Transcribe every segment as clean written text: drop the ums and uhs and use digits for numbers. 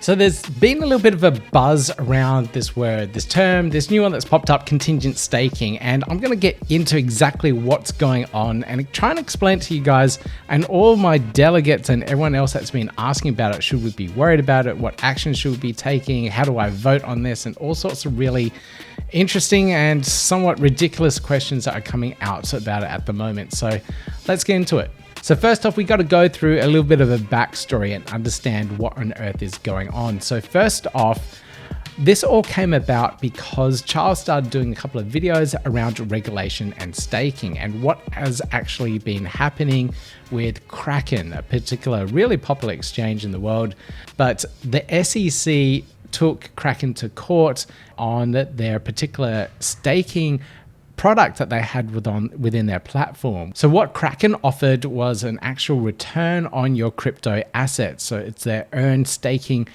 So there's been a little bit of a buzz around this word, this term, this new one that's popped up, contingent staking, and I'm going to get into exactly what's going on and try and explain it to you guys and all my delegates and everyone else that's been asking about it. Should we be worried about it? What actions should we be taking? How do I vote on this? And all sorts of really interesting and somewhat ridiculous questions that are coming out about it at the moment. So let's get into it. So first off, we got to go through a little bit of a backstory and understand what on earth is going on. So first off, this all came about because Charles started doing a couple of videos around regulation and staking and what has actually been happening with Kraken, a particular really popular exchange in the world. But the SEC took Kraken to court on their particular staking product that they had within their platform. So what Kraken offered was an actual return on your crypto assets. So it's their earned staking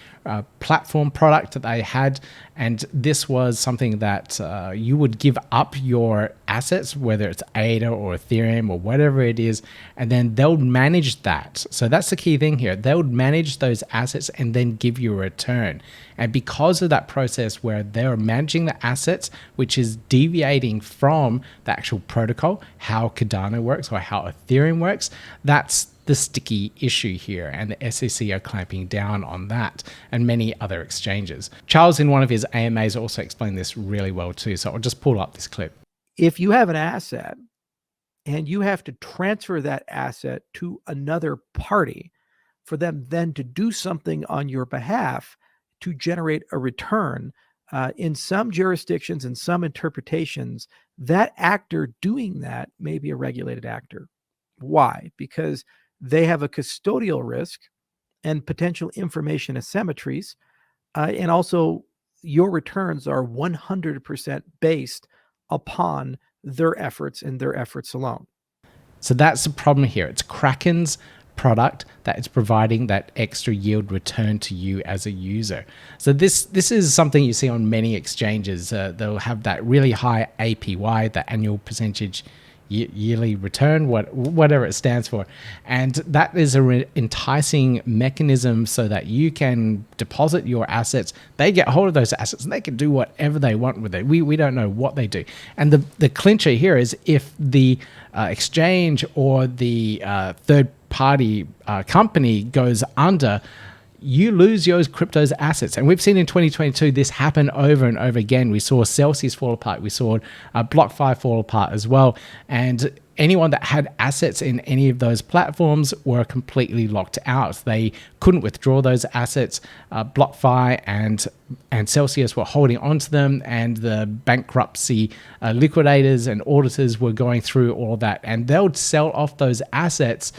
platform product that they had. And this was something that you would give up your assets, whether it's ADA or Ethereum or whatever it is, and then they'll manage that. So that's the key thing here. They'll manage those assets and then give you a return. And because of that process where they're managing the assets, which is deviating from the actual protocol, how Cardano works or how Ethereum works, that's the sticky issue here, and the SEC are clamping down on that and many other exchanges. Charles, in one of his AMAs, also explained this really well too, so I'll just pull up this clip. If you have an asset and you have to transfer that asset to another party for them then to do something on your behalf to generate a return, in some jurisdictions and some interpretations, that actor doing that may be a regulated actor. Why? Because they have a custodial risk and potential information asymmetries. And also your returns are 100% based upon their efforts and their efforts alone. So that's the problem here. It's Kraken's product that is providing that extra yield return to you as a user. So this is something you see on many exchanges. They'll have that really high APY, the annual percentage yearly return, whatever it stands for, and that is a enticing mechanism so that you can deposit your assets. They get hold of those assets and they can do whatever they want with it. We don't know what they do. And the clincher here is if the exchange or the third party company goes under, you lose your crypto's assets. And we've seen in 2022 this happen over and over again. We saw Celsius fall apart. We saw BlockFi fall apart as well. And anyone that had assets in any of those platforms were completely locked out. They couldn't withdraw those assets. BlockFi and Celsius were holding onto them, and the bankruptcy liquidators and auditors were going through all of that. And they'll sell off those assets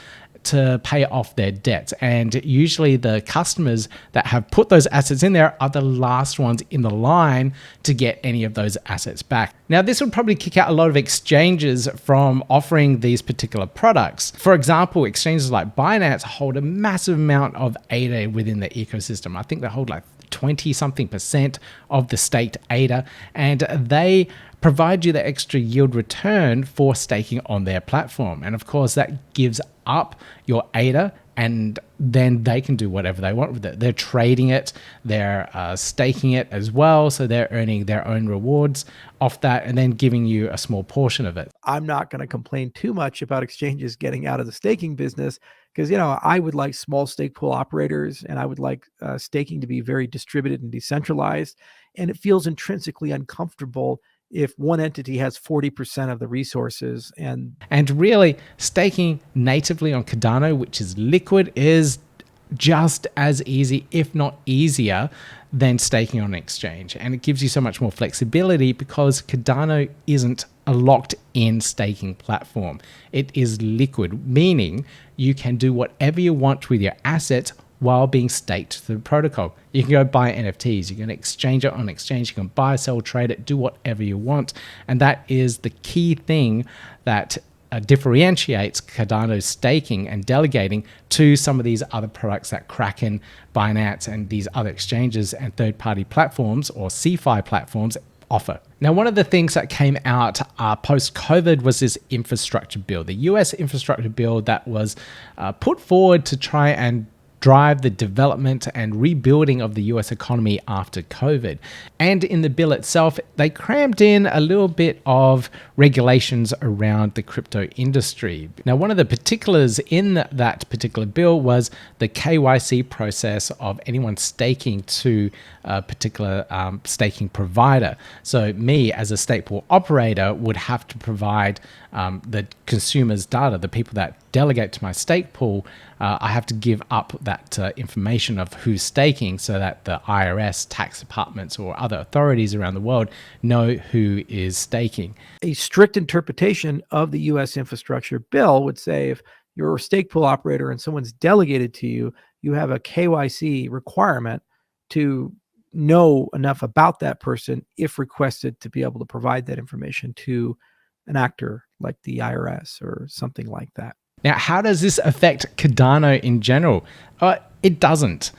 to pay off their debts. And usually the customers that have put those assets in there are the last ones in the line to get any of those assets back. Now, this would probably kick out a lot of exchanges from offering these particular products. For example, exchanges like Binance hold a massive amount of ADA within the ecosystem. I think they hold like 20-something% of the staked ADA, and they provide you the extra yield return for staking on their platform. And of course, that gives up your ADA, and then they can do whatever they want with it. They're trading it, they're staking it as well, so they're earning their own rewards off that and then giving you a small portion of it. I'm not going to complain too much about exchanges getting out of the staking business because, I would like small stake pool operators, and I would like staking to be very distributed and decentralized. And it feels intrinsically uncomfortable if one entity has 40% of the resources. And really, staking natively on Cardano, which is liquid, is just as easy, if not easier, than staking on an exchange. And it gives you so much more flexibility because Cardano isn't a locked-in staking platform. It is liquid, meaning you can do whatever you want with your assets while being staked to the protocol. You can go buy NFTs, you can exchange it on exchange, you can buy, sell, trade it, do whatever you want. And that is the key thing that differentiates Cardano's staking and delegating to some of these other products that Kraken, Binance, and these other exchanges and third-party platforms or CeFi platforms offer. Now, one of the things that came out post-COVID was this infrastructure bill, the US infrastructure bill that was put forward to try and drive the development and rebuilding of the US economy after COVID. And in the bill itself, they crammed in a little bit of regulations around the crypto industry. Now, one of the particulars in that particular bill was the KYC process of anyone staking to a particular staking provider. So me as a stake pool operator would have to provide the consumer's data, the people that delegate to my stake pool. I have to give up that information of who's staking so that the IRS, tax departments, or other authorities around the world know who is staking. A strict interpretation of the U.S. infrastructure bill would say if you're a stake pool operator and someone's delegated to you, you have a KYC requirement to know enough about that person if requested to be able to provide that information to an actor like the IRS or something like that. Now, how does this affect Cardano in general? It doesn't.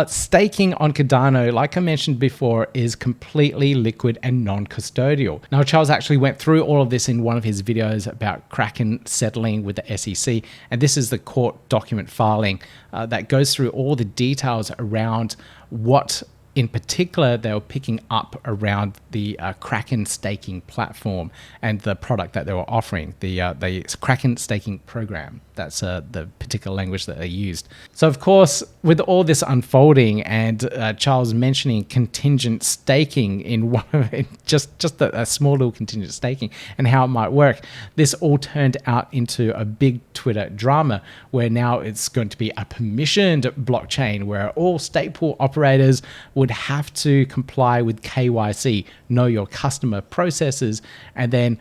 Staking on Cardano, like I mentioned before, is completely liquid and non-custodial. Now, Charles actually went through all of this in one of his videos about Kraken settling with the SEC, and this is the court document filing that goes through all the details around what in particular they were picking up around the Kraken staking platform and the product that they were offering, the Kraken staking program. That's the particular language that they used. So, of course, with all this unfolding and Charles mentioning contingent staking in one of it, just a small little contingent staking and how it might work, this all turned out into a big Twitter drama where now it's going to be a permissioned blockchain where all stake pool operators would have to comply with KYC, know your customer processes, and then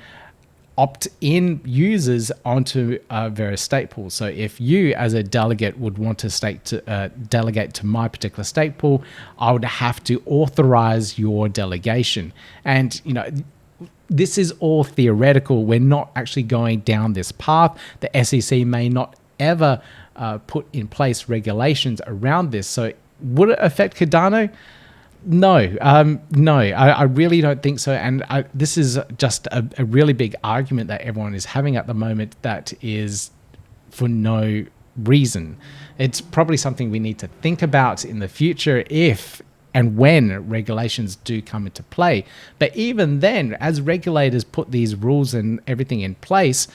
opt-in users onto various stake pools. So if you as a delegate would want to delegate to my particular stake pool, I would have to authorize your delegation. And this is all theoretical. We're not actually going down this path. The SEC may not ever put in place regulations around this. So would it affect Cardano? No, I really don't think so. And this is just a really big argument that everyone is having at the moment that is for no reason. It's probably something we need to think about in the future if and when regulations do come into play. But even then, as regulators put these rules and everything in place,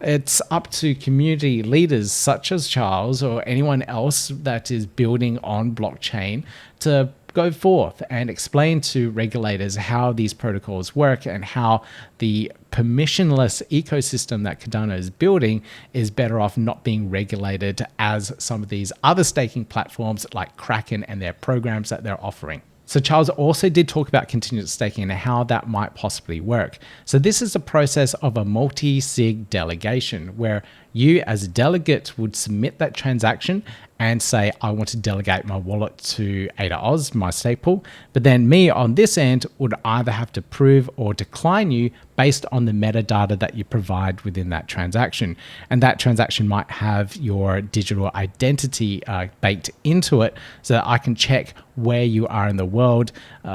it's up to community leaders such as Charles or anyone else that is building on blockchain to go forth and explain to regulators how these protocols work and how the permissionless ecosystem that Cardano is building is better off not being regulated as some of these other staking platforms like Kraken and their programs that they're offering. So Charles also did talk about contingent staking and how that might possibly work. So this is a process of a multi-sig delegation where you as a delegate would submit that transaction and say, I want to delegate my wallet to ADA Oz, my stake pool. But then me on this end would either have to approve or decline you based on the metadata that you provide within that transaction. And that transaction might have your digital identity baked into it so that I can check where you are in the world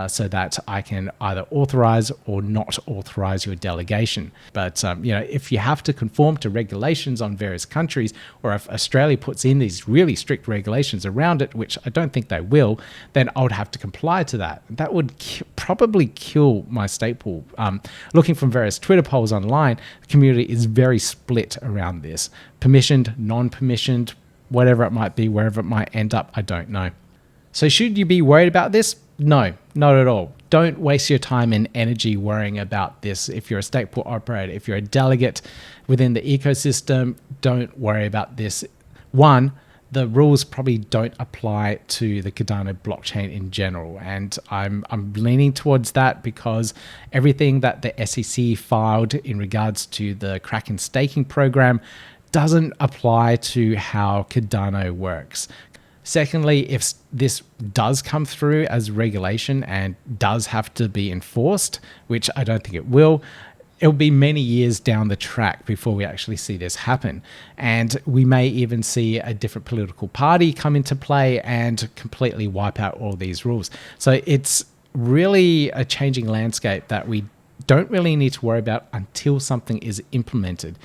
so that I can either authorize or not authorize your delegation. But if you have to conform to regulations on various countries, or if Australia puts in these really strict regulations around it, which I don't think they will, then I would have to comply to that. That would probably kill my stake pool. Looking from various Twitter polls online, the community is very split around this. Permissioned, non-permissioned, whatever it might be, wherever it might end up, I don't know. So should you be worried about this? No, not at all. Don't waste your time and energy worrying about this. If you're a stake pool operator, if you're a delegate within the ecosystem, don't worry about this. One, the rules probably don't apply to the Cardano blockchain in general. And I'm leaning towards that because everything that the SEC filed in regards to the Kraken staking program doesn't apply to how Cardano works. Secondly, if this does come through as regulation and does have to be enforced, which I don't think it will be many years down the track before we actually see this happen. And we may even see a different political party come into play and completely wipe out all these rules. So it's really a changing landscape that we don't really need to worry about until something is implemented.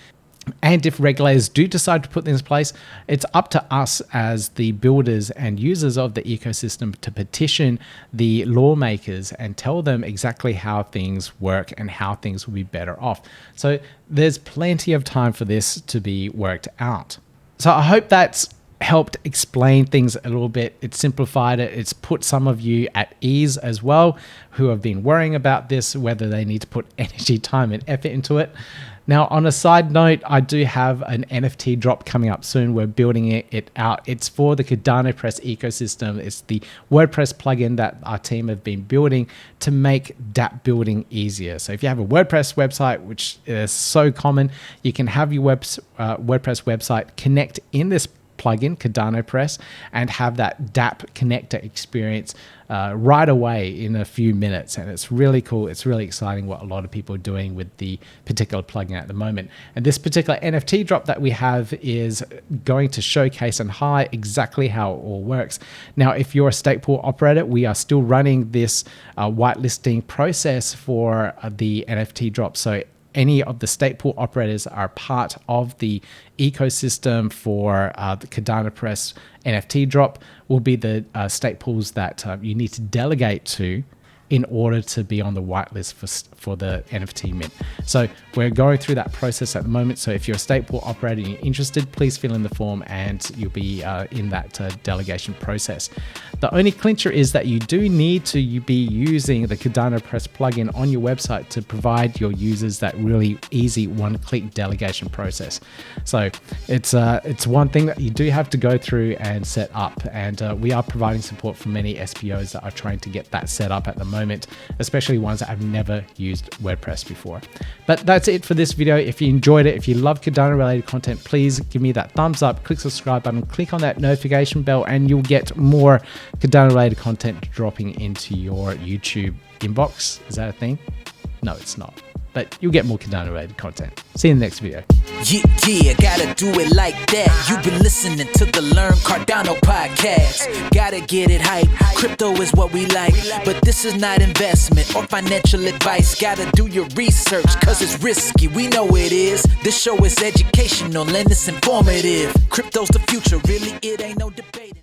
And if regulators do decide to put this in place, it's up to us as the builders and users of the ecosystem to petition the lawmakers and tell them exactly how things work and how things will be better off. So there's plenty of time for this to be worked out. So I hope that's helped explain things a little bit. It's simplified it. It's put some of you at ease as well who have been worrying about this, whether they need to put energy, time, and effort into it. Now, on a side note, I do have an NFT drop coming up soon. We're building it out. It's for the CardanoPress ecosystem. It's the WordPress plugin that our team have been building to make dApp building easier. So if you have a WordPress website, which is so common, you can have your WordPress website connect in this plugin, CardanoPress, and have that dApp connector experience right away in a few minutes. And it's really cool. It's really exciting what a lot of people are doing with the particular plugin at the moment. And this particular NFT drop that we have is going to showcase and highlight exactly how it all works. Now, if you're a stake pool operator, we are still running this whitelisting process for the NFT drop. So any of the stake pool operators are part of the ecosystem for the CardanoPress NFT drop will be the stake pools that you need to delegate to in order to be on the whitelist for the NFT mint. So we're going through that process at the moment. So if you're a stake pool operator and you're interested, please fill in the form and you'll be in that delegation process. The only clincher is that you do need to be using the CardanoPress plugin on your website to provide your users that really easy one-click delegation process. So it's one thing that you do have to go through and set up. And we are providing support for many SPOs that are trying to get that set up at the moment, especially ones that have never used WordPress before. But that's it for this video. If you enjoyed it, if you love Cardano related content, please give me that thumbs up, click subscribe button, click on that notification bell, and you'll get more Cardano related content dropping into your YouTube inbox. Is that a thing? No, it's not. But you'll get more Cardano related content. See you in the next video. Yeah, gotta do it like that. You've been listening to the Learn Cardano podcast. Gotta get it hype. Crypto is what we like, but this is not investment or financial advice. Gotta do your research, cause it's risky. We know it is. This show is educational and it's informative. Crypto's the future, really, it ain't no debate.